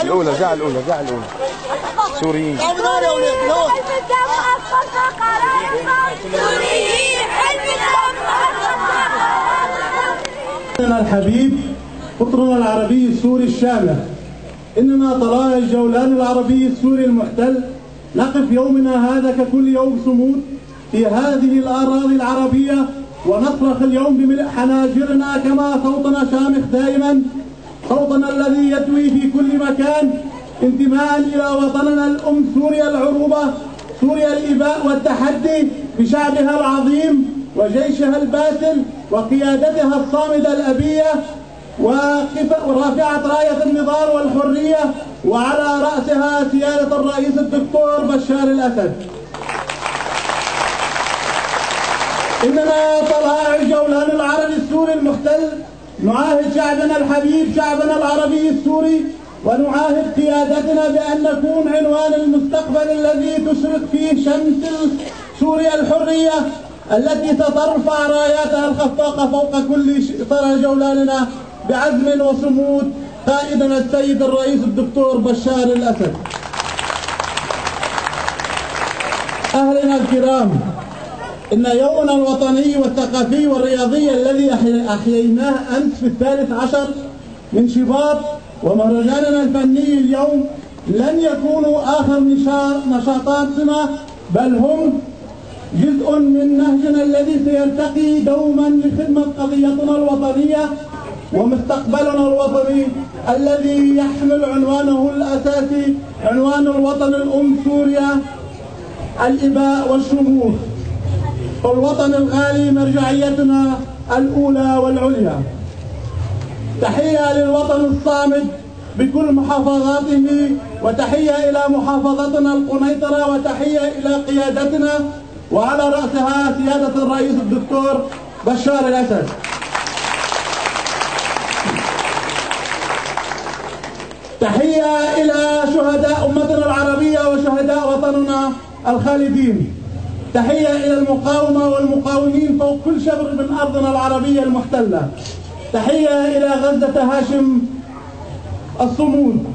الأولى جاء الأولى سوريين الحبيب قطرنا العربي السوري الشامخ، إننا طلائع الجولان العربي السوري المحتل نقف يومنا هذا ككل يوم صمود في هذه الأراضي العربية، ونصرخ اليوم بملء حناجرنا كما صوتنا شامخ دائما، صوتنا الذي يدوي في كل مكان انتماء إلى وطننا الأم سوريا العروبة، سوريا الإباء والتحدي بشعبها العظيم وجيشها الباسل وقيادتها الصامدة الأبية ورافعة راية النضال والحرية، وعلى رأسها سيادة الرئيس الدكتور بشار الأسد. إننا طلائع الجولان العربي السوري المحتل نعاهد شعبنا الحبيب شعبنا العربي السوري، ونعاهد قيادتنا بأن نكون عنوان المستقبل الذي تشرق فيه شمس سوريا الحرية التي سترفع راياتها الخفاقة فوق كل ثرى جولاننا بعزم وصمود قائدنا السيد الرئيس الدكتور بشار الأسد. أهلنا الكرام، إن يومنا الوطني والثقافي والرياضي الذي أحييناه أمس في 13 من شباط ومهرجاننا الفني اليوم لن يكونوا آخر نشاطاتنا، بل هم جزء من نهجنا الذي سيرتقي دوما لخدمة قضيتنا الوطنية ومستقبلنا الوطني الذي يحمل عنوانه الأساسي عنوان الوطن الأم سوريا الإباء والشموخ، والوطن الغالي مرجعيتنا الأولى والعليا. تحية للوطن الصامد بكل محافظاته، وتحية إلى محافظتنا القنيطرة، وتحية إلى قيادتنا وعلى رأسها سيادة الرئيس الدكتور بشار الأسد. تحية إلى شهداء أمتنا العربية وشهداء وطننا الخالدين. تحية إلى المقاومة والمقاومين فوق كل شبر من أرضنا العربية المحتلة. تحية إلى غزة هاشم الصمود.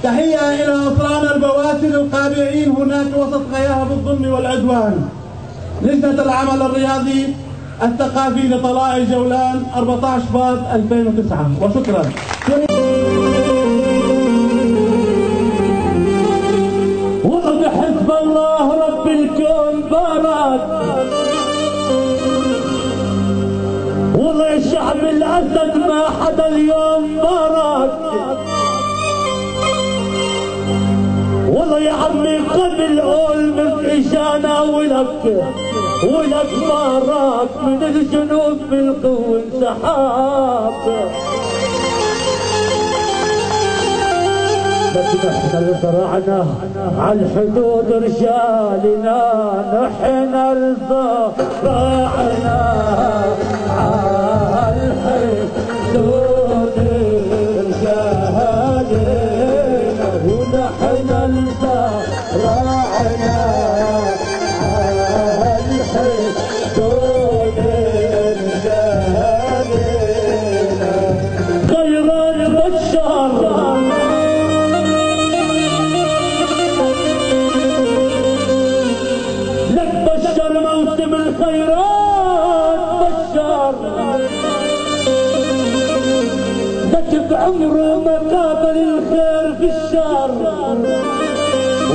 تحية إلى أسرانا البواسل القابعين هناك وسط غياهب الظلم والعدوان. لجنة العمل الرياضي الثقافي لطلائع الجولان 14 شباط 2009. وشكرا. وبحسب الله رب الكون بارك، والله شعب الأسد ما حدا اليوم بارك، والله يا عمي قبل قول من إجانا ولك بارك، من الجنوب بالقوة انسحاب. نحن اللي زرعنا على الحدود رجالنا، نحن اللي زرعنا على الحدود رجالنا، ونحن اللي زرعنا على الحدود رجالنا. غيران بشار موسم الخيرات، بشار ذكي بعمره ما قابل الخير في الشر،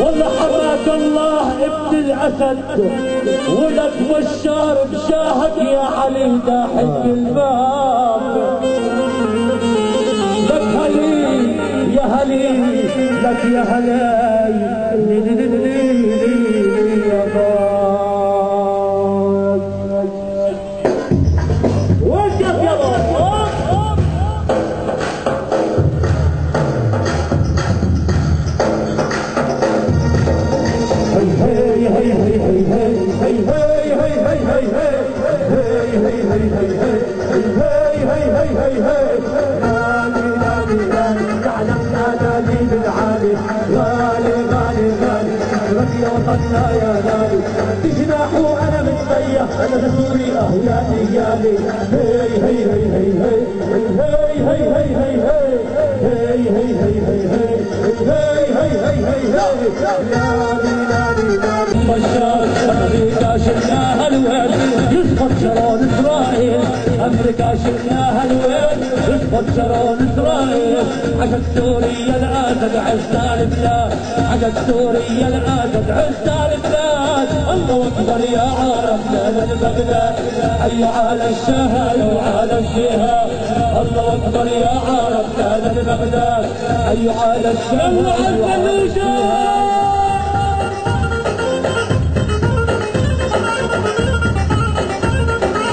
والله حماك الله ابن الأسد، ولك بشار بشاهك يا علي داحك الباب. لك هلي يا هلي، لك يا هلي يا باب. وطننا يا غالي بجناحه انا متطيح، انا سوري اهو يا لي هي هي هي هي هي هي أمريكا شلناها الوين يسقط شرون إسرائيل أمريكا شلناها الوين يسقط شرون إسرائيل عشان سوريا الأسد عزنا البلاد عشان سوريا الأسد عزنا البلاد الله أكبر يا عرب نادى بغداد حي على الشهادة وعلى الجهاد الله أكبر يا عرب نادى بغداد حي على الشهادة وعلى الجهاد